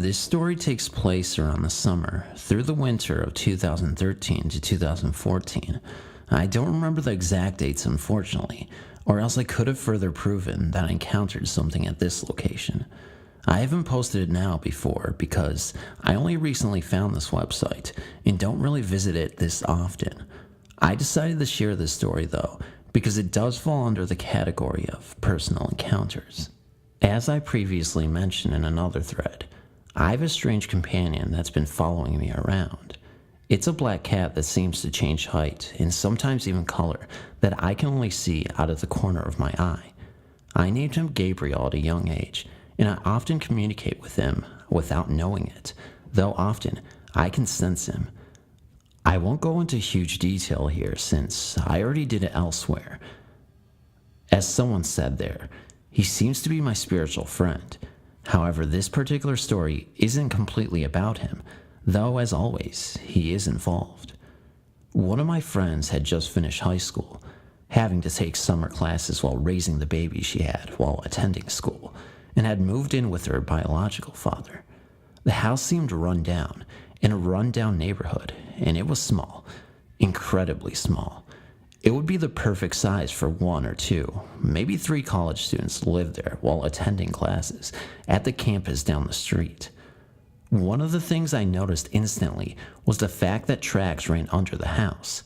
This story takes place around the summer through the winter of 2013 to 2014. I don't remember the exact dates, unfortunately, or else I could have further proven that I encountered something at this location. I haven't posted it now before because I only recently found this website and don't really visit it this often. I decided to share this story though because it does fall under the category of personal encounters. As I previously mentioned in another thread, I have a strange companion that's been following me around. It's a black cat that seems to change height and sometimes even color that I can only see out of the corner of my eye. I named him Gabriel at a young age, and I often communicate with him without knowing it, though often I can sense him. I won't go into huge detail here since I already did it elsewhere. As someone said there, he seems to be my spiritual friend. However, this particular story isn't completely about him, though as always, he is involved. One of my friends had just finished high school, having to take summer classes while raising the baby she had while attending school, and had moved in with her biological father. The house seemed run down, in a run-down neighborhood, and it was small, incredibly small. It would be the perfect size for 1 or 2, maybe 3 college students to live there while attending classes at the campus down the street. One of the things I noticed instantly was the fact that tracks ran under the house.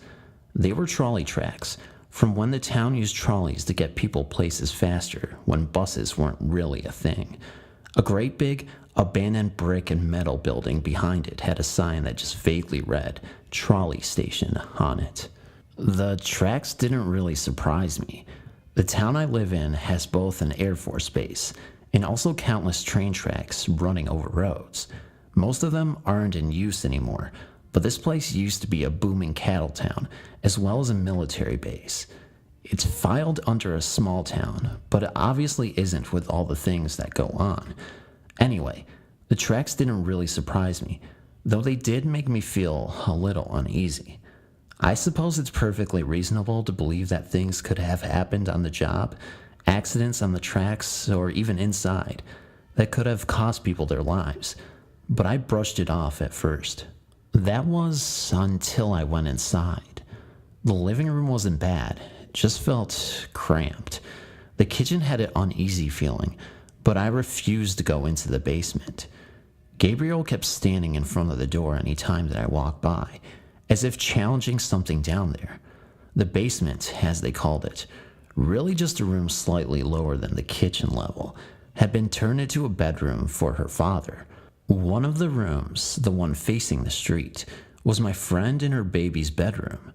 They were trolley tracks, from when the town used trolleys to get people places faster when buses weren't really a thing. A great big, abandoned brick and metal building behind it had a sign that just vaguely read, "Trolley Station," on it. The tracks didn't really surprise me. The town I live in has both an Air Force base and also countless train tracks running over roads. Most of them aren't in use anymore, but this place used to be a booming cattle town as well as a military base. It's filed under a small town, but it obviously isn't with all the things that go on. Anyway, the tracks didn't really surprise me, though they did make me feel a little uneasy. I suppose it's perfectly reasonable to believe that things could have happened on the job, accidents on the tracks, or even inside, that could have cost people their lives, but I brushed it off at first. That was until I went inside. The living room wasn't bad, it just felt cramped. The kitchen had an uneasy feeling, but I refused to go into the basement. Gabriel kept standing in front of the door any time that I walked by, as if challenging something down there. The basement, as they called it, really just a room slightly lower than the kitchen level, had been turned into a bedroom for her father. One of the rooms, the one facing the street, was my friend and her baby's bedroom.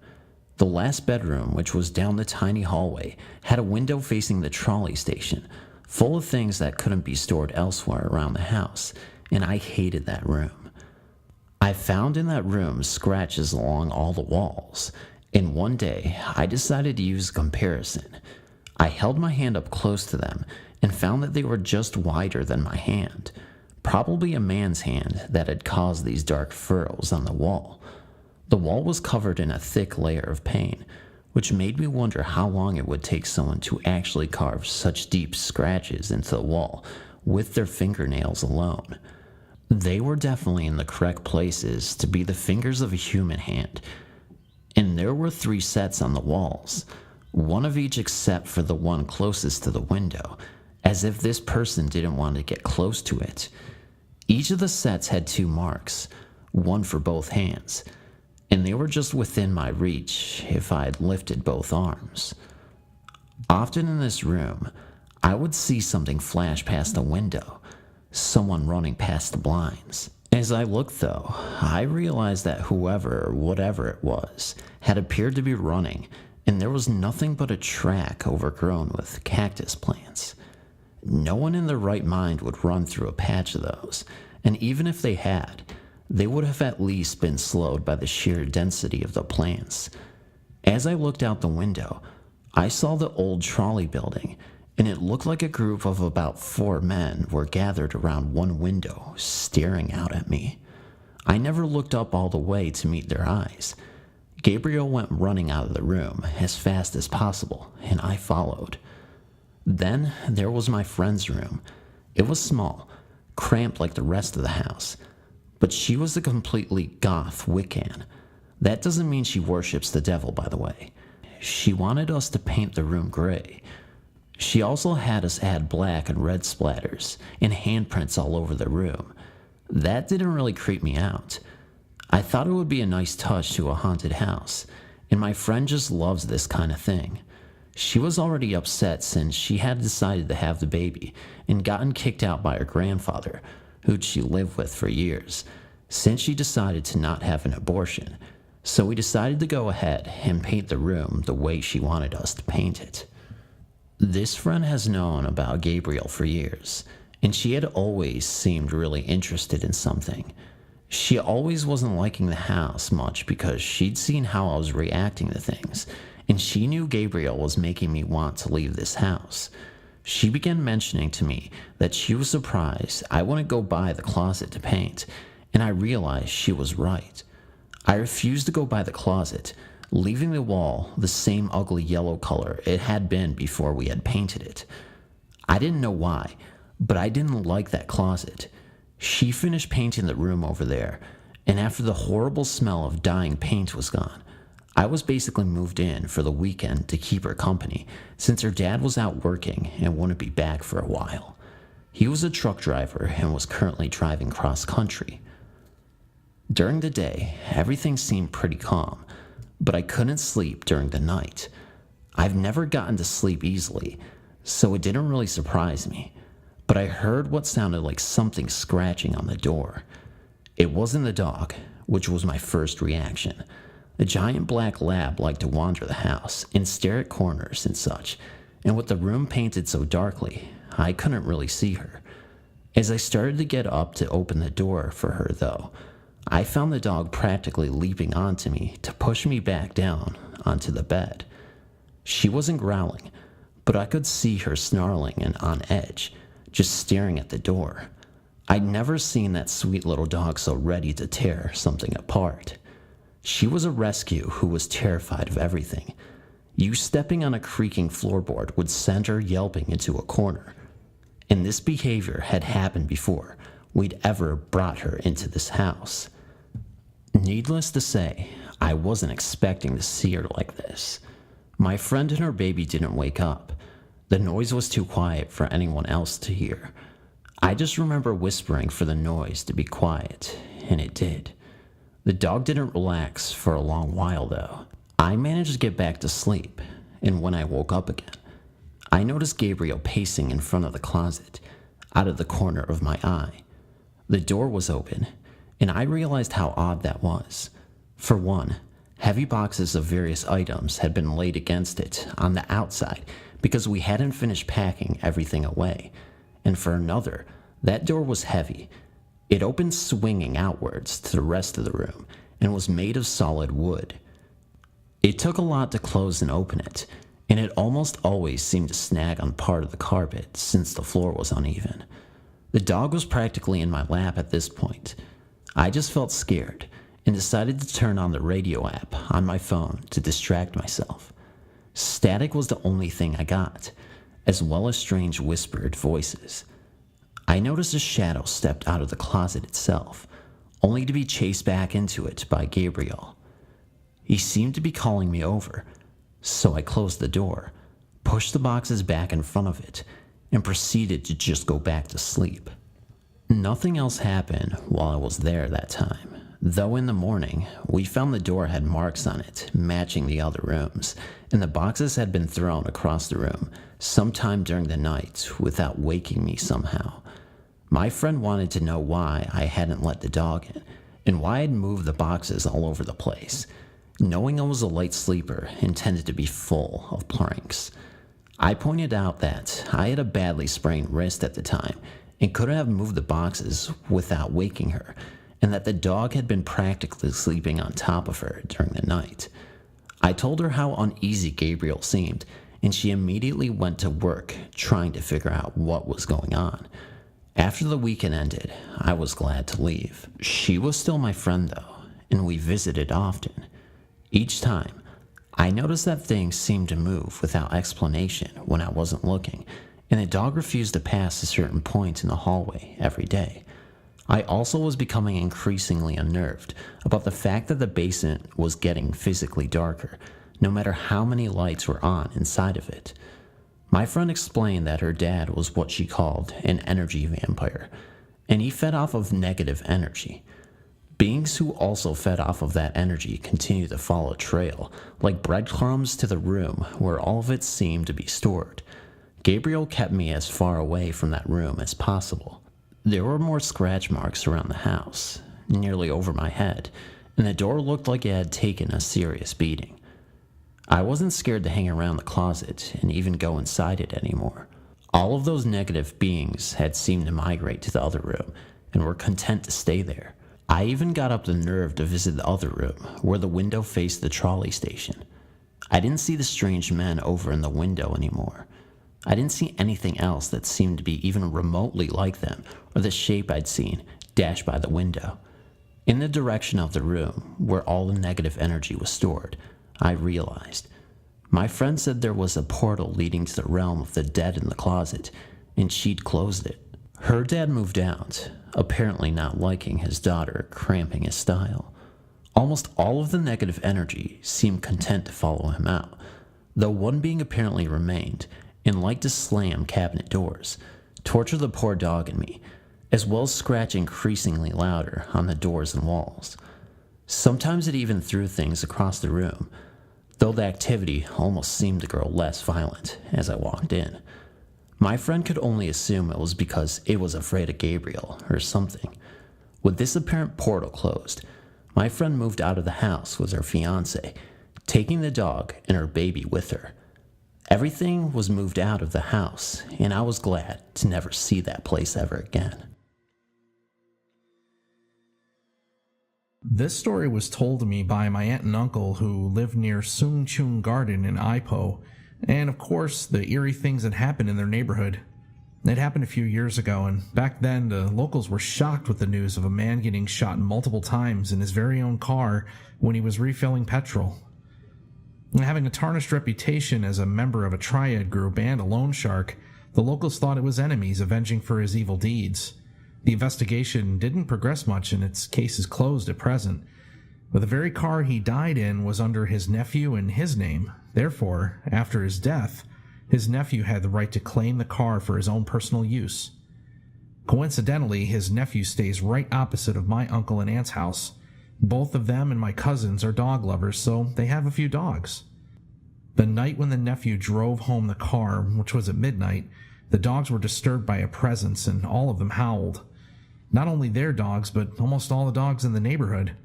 The last bedroom, which was down the tiny hallway, had a window facing the trolley station, full of things that couldn't be stored elsewhere around the house, and I hated that room. I found in that room scratches along all the walls, and one day I decided to use a comparison. I held my hand up close to them and found that they were just wider than my hand, probably a man's hand that had caused these dark furrows on the wall. The wall was covered in a thick layer of paint, which made me wonder how long it would take someone to actually carve such deep scratches into the wall with their fingernails alone. They were definitely in the correct places to be the fingers of a human hand, and there were 3 sets on the walls, one of each except for the one closest to the window, as if this person didn't want to get close to it. Each of the sets had 2 marks, one for both hands, and they were just within my reach if I had lifted both arms. Often in this room, I would see something flash past the window, someone running past the blinds. As I looked though, I realized that whoever or whatever it was had appeared to be running, and there was nothing but a track overgrown with cactus plants. No one in their right mind would run through a patch of those, and even if they had, they would have at least been slowed by the sheer density of the plants. As I looked out the window, I saw the old trolley building, and it looked like a group of about 4 men were gathered around one window, staring out at me. I never looked up all the way to meet their eyes. Gabriel went running out of the room as fast as possible, and I followed. Then there was my friend's room. It was small, cramped like the rest of the house. But she was a completely goth Wiccan. That doesn't mean she worships the devil, by the way. She wanted us to paint the room gray. She also had us add black and red splatters and handprints all over the room. That didn't really creep me out. I thought it would be a nice touch to a haunted house, and my friend just loves this kind of thing. She was already upset since she had decided to have the baby and gotten kicked out by her grandfather, who'd she lived with for years, since she decided to not have an abortion. So we decided to go ahead and paint the room the way she wanted us to paint it. This friend has known about Gabriel for years, and she had always seemed really interested in something. She always wasn't liking the house much because she'd seen how I was reacting to things, and she knew Gabriel was making me want to leave this house. She began mentioning to me that she was surprised I wouldn't go buy the closet to paint, and I realized she was right. I refused to go by the closet, leaving the wall the same ugly yellow color it had been before we had painted it. I didn't know why, but I didn't like that closet. She finished painting the room over there, and after the horrible smell of dying paint was gone, I was basically moved in for the weekend to keep her company since her dad was out working and wouldn't be back for a while. He was a truck driver and was currently driving cross country. During the day, everything seemed pretty calm, but I couldn't sleep during the night. I've never gotten to sleep easily, so it didn't really surprise me, but I heard what sounded like something scratching on the door. It wasn't the dog, which was my first reaction. The giant black lab liked to wander the house and stare at corners and such, and with the room painted so darkly, I couldn't really see her. As I started to get up to open the door for her, though, I found the dog practically leaping onto me to push me back down onto the bed. She wasn't growling, but I could see her snarling and on edge, just staring at the door. I'd never seen that sweet little dog so ready to tear something apart. She was a rescue who was terrified of everything. You stepping on a creaking floorboard would send her yelping into a corner. And this behavior had happened before we'd ever brought her into this house. Needless to say, I wasn't expecting to see her like this. My friend and her baby didn't wake up. The noise was too quiet for anyone else to hear. I just remember whispering for the noise to be quiet, and it did. The dog didn't relax for a long while, though. I managed to get back to sleep, and when I woke up again, I noticed Gabriel pacing in front of the closet, out of the corner of my eye. The door was open, and I realized how odd that was. For one, heavy boxes of various items had been laid against it on the outside because we hadn't finished packing everything away. And for another, that door was heavy. It opened swinging outwards to the rest of the room and was made of solid wood. It took a lot to close and open it, and it almost always seemed to snag on part of the carpet since the floor was uneven. The dog was practically in my lap at this point. I just felt scared and decided to turn on the radio app on my phone to distract myself. Static was the only thing I got, as well as strange whispered voices. I noticed a shadow stepped out of the closet itself, only to be chased back into it by Gabriel. He seemed to be calling me over, so I closed the door, pushed the boxes back in front of it, and proceeded to just go back to sleep. Nothing else happened while I was there that time, though in the morning, we found the door had marks on it matching the other rooms, and the boxes had been thrown across the room sometime during the night without waking me somehow. My friend wanted to know why I hadn't let the dog in, and why I'd moved the boxes all over the place, knowing I was a light sleeper and tended to be full of pranks. I pointed out that I had a badly sprained wrist at the time, and couldn't have moved the boxes without waking her, and that the dog had been practically sleeping on top of her during the night. I told her how uneasy Gabriel seemed, and she immediately went to work trying to figure out what was going on. After the weekend ended, I was glad to leave. She was still my friend though, and we visited often. Each time, I noticed that things seemed to move without explanation when I wasn't looking, and the dog refused to pass a certain point in the hallway every day. I also was becoming increasingly unnerved about the fact that the basement was getting physically darker, no matter how many lights were on inside of it. My friend explained that her dad was what she called an energy vampire, and he fed off of negative energy. Beings who also fed off of that energy continued to follow a trail, like breadcrumbs to the room where all of it seemed to be stored. Gabriel kept me as far away from that room as possible. There were more scratch marks around the house, nearly over my head, and the door looked like it had taken a serious beating. I wasn't scared to hang around the closet and even go inside it anymore. All of those negative beings had seemed to migrate to the other room and were content to stay there. I even got up the nerve to visit the other room, where the window faced the trolley station. I didn't see the strange men over in the window anymore. I didn't see anything else that seemed to be even remotely like them, or the shape I'd seen dash by the window. In the direction of the room, where all the negative energy was stored, I realized. My friend said there was a portal leading to the realm of the dead in the closet, and she'd closed it. Her dad moved out, apparently not liking his daughter cramping his style. Almost all of the negative energy seemed content to follow him out, though one being apparently remained and liked to slam cabinet doors, torture the poor dog and me, as well as scratch increasingly louder on the doors and walls. Sometimes it even threw things across the room, though the activity almost seemed to grow less violent as I walked in. My friend could only assume it was because it was afraid of Gabriel or something. With this apparent portal closed, my friend moved out of the house with her fiancé, taking the dog and her baby with her. Everything was moved out of the house, and I was glad to never see that place ever again. This story was told to me by my aunt and uncle who lived near Sung Chung Garden in Ipoh, and of course the eerie things that happened in their neighborhood. It happened a few years ago, and back then the locals were shocked with the news of a man getting shot multiple times in his very own car when he was refilling petrol. Having a tarnished reputation as a member of a triad group and a loan shark, the locals thought it was enemies avenging for his evil deeds. The investigation didn't progress much, and its case is closed at present. But the very car he died in was under his nephew and his name. Therefore, after his death, his nephew had the right to claim the car for his own personal use. Coincidentally, his nephew stays right opposite of my uncle and aunt's house. Both of them and my cousins are dog lovers, so they have a few dogs. The night when the nephew drove home the car, which was at midnight, the dogs were disturbed by a presence, and all of them howled. Not only their dogs, but almost all the dogs in the neighborhood.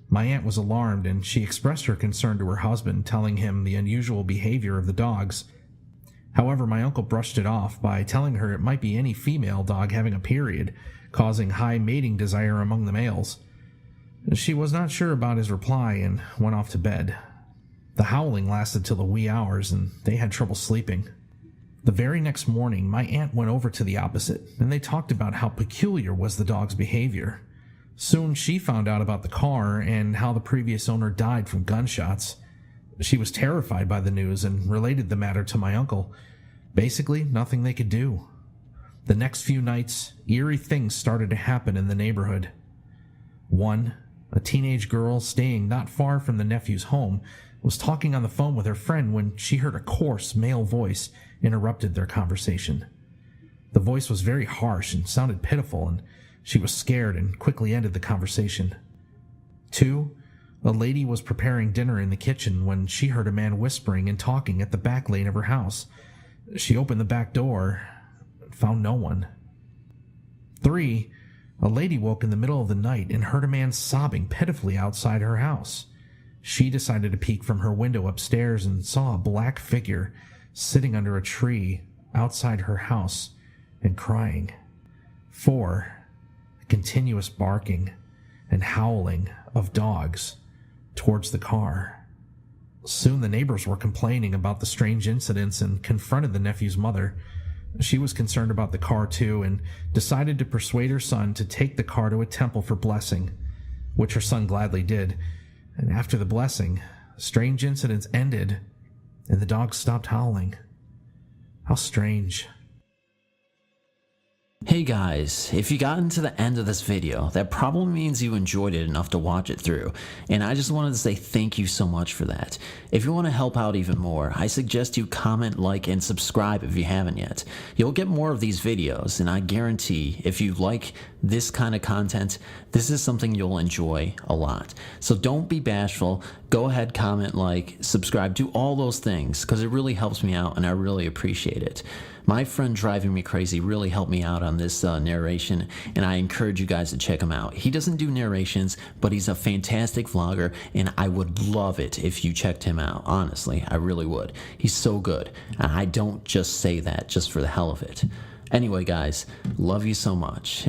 My aunt was alarmed, and she expressed her concern to her husband, telling him the unusual behavior of the dogs. However, my uncle brushed it off by telling her it might be any female dog having a period, causing high mating desire among the males. She was not sure about his reply and went off to bed. The howling lasted till the wee hours, and they had trouble sleeping. The very next morning, my aunt went over to the opposite, and they talked about how peculiar was the dog's behavior. Soon she found out about the car and how the previous owner died from gunshots. She was terrified by the news and related the matter to my uncle. Basically, nothing they could do. The next few nights, eerie things started to happen in the neighborhood. One, a teenage girl staying not far from the nephew's home, was talking on the phone with her friend when she heard a coarse male voice interrupted their conversation. The voice was very harsh and sounded pitiful, and she was scared and quickly ended the conversation. 2, a lady was preparing dinner in the kitchen when she heard a man whispering and talking at the back lane of her house. She opened the back door and found no one. 3, a lady woke in the middle of the night and heard a man sobbing pitifully outside her house. She decided to peek from her window upstairs and saw a black figure sitting under a tree outside her house and crying. 4, continuous barking and howling of dogs towards the car. Soon the neighbors were complaining about the strange incidents and confronted the nephew's mother. She was concerned about the car too and decided to persuade her son to take the car to a temple for blessing, which her son gladly did. And after the blessing, strange incidents ended and the dogs stopped howling. How strange. Hey guys, if you got into the end of this video, that probably means you enjoyed it enough to watch it through, and I just wanted to say thank you so much for that. If you want to help out even more, I suggest you comment, like, and subscribe if you haven't yet. You'll get more of these videos, and I guarantee if you like this kind of content, this is something you'll enjoy a lot. So don't be bashful, go ahead, comment, like, subscribe, do all those things, because it really helps me out and I really appreciate it. My friend Driving Me Crazy really helped me out on this narration, and I encourage you guys to check him out. He doesn't do narrations, but he's a fantastic vlogger, and I would love it if you checked him out. Honestly, I really would. He's so good, and I don't just say that just for the hell of it. Anyway, guys, love you so much.